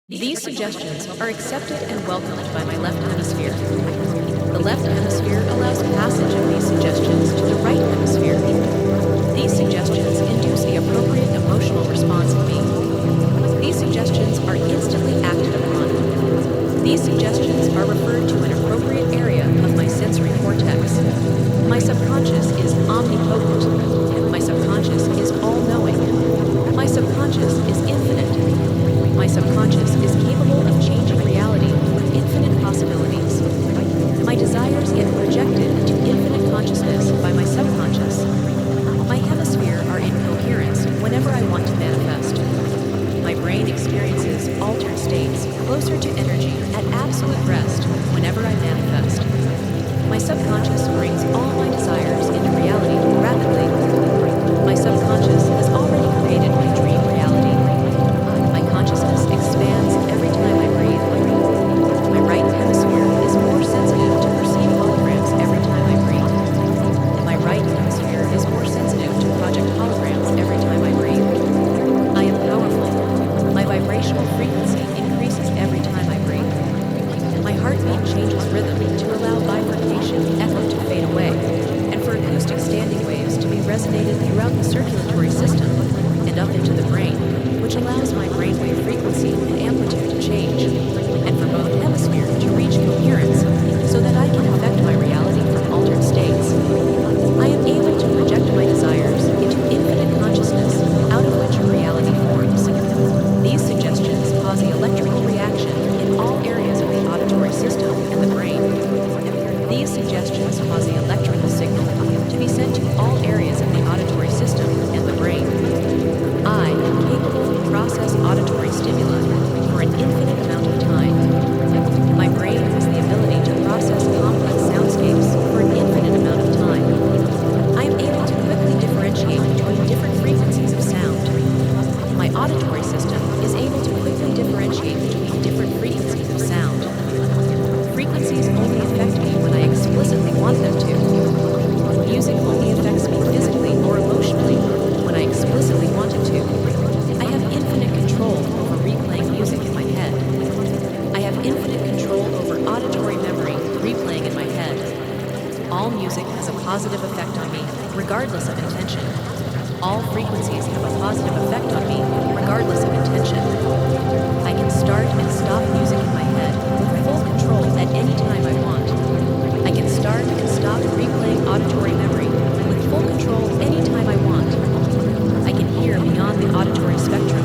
These suggestions are accepted and welcomed by my left hemisphere. The left hemisphere allows passage of these suggestions to the right hemisphere. These suggestions induce the appropriate emotional response in me. These suggestions are instantly acted upon. These suggestions are referred to an appropriate area of my sensory cortex. My subconscious is omnipotent. My subconscious is all-knowing. My subconscious is infinite. My subconscious is capable of changing reality with infinite possibilities. My desires get projected into infinite consciousness by my subconscious. My hemisphere are in coherence whenever I want to manifest. My brain experiences altered states closer to energy at absolute rest whenever I manifest. My subconscious brings all my desires into reality rapidly. My subconscious has already created my dream reality. My consciousness expands every time I breathe. My right hemisphere is more sensitive to perceive holograms every time I breathe. My right hemisphere is more sensitive to project holograms every time I breathe. I am powerful. My vibrational frequency increases every time I breathe. My heartbeat changes rhythm to allow bifurcation echo to fade away, and for acoustic standing waves to be resonated throughout the circulatory system and up into the brain, which allows my brainwave frequency and amplitude to change, and for both hemispheres to reach coherence so that I can affect my reality from altered states. I am able to project my desires into infinite consciousness out of which reality forms. These suggestions cause the electrical reaction in all areas of the auditory system and the brain. These suggestions cause the electrical signal to be sent to all areas of the auditory system and the brain. I am capable to process auditory stimuli for an infinite amount of time. My brain has the ability to process complex soundscapes for an infinite amount of time. I am able to quickly differentiate between different frequencies of sound. My auditory system is able to quickly differentiate between different frequencies of sound. Frequencies only affect me when I explicitly want them to. Music only affects me physically or emotionally when I explicitly want it to. I have infinite control over replaying music in my head. I have infinite control over auditory memory replaying in my head. All music has a positive effect on me, regardless of intention. All frequencies have a positive effect on me, regardless of intention. I can start and stop music in my head with full control at any time I want. I can start and stop replaying auditory memory with full control any time I want. I can hear beyond the auditory spectrum.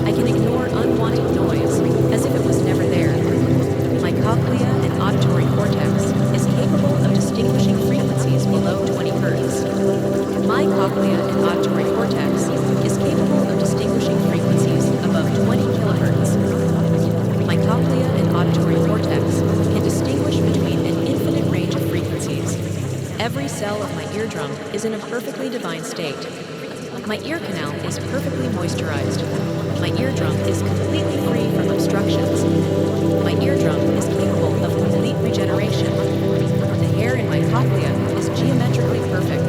I can ignore unwanted noise as if it was never there. My cochlea and auditory cortex is capable of distinguishing frequencies below 20 Hz. My cochlea and auditory cortex is capable of distinguishing frequencies above 20 kHz. My cochlea and auditory cortex can distinguish between an infinite range of frequencies. Every cell of my eardrum is in a perfectly divine state. My ear canal is perfectly moisturized. My eardrum is completely free from obstructions. My eardrum is capable of complete regeneration. The hair in my cochlea is geometrically perfect.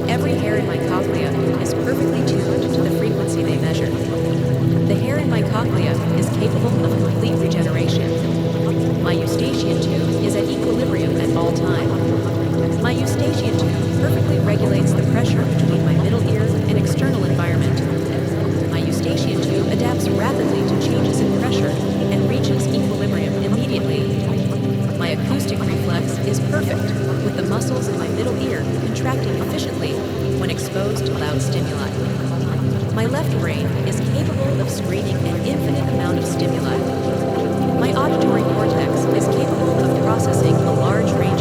Every hair in my cochlea is perfectly tuned to the frequency they measure. The hair in my cochlea is capable of complete regeneration. My eustachian tube is at equilibrium at all time. My eustachian tube perfectly regulates the pressure between my middle ear and external environment. My eustachian tube adapts rapidly to changes in pressure and reaches equilibrium immediately. My acoustic reflex is perfect, with the muscles in my middle ear contracting efficiently when exposed to loud stimuli. My left brain is capable of screening an infinite amount of stimuli. My auditory cortex is capable of processing a large range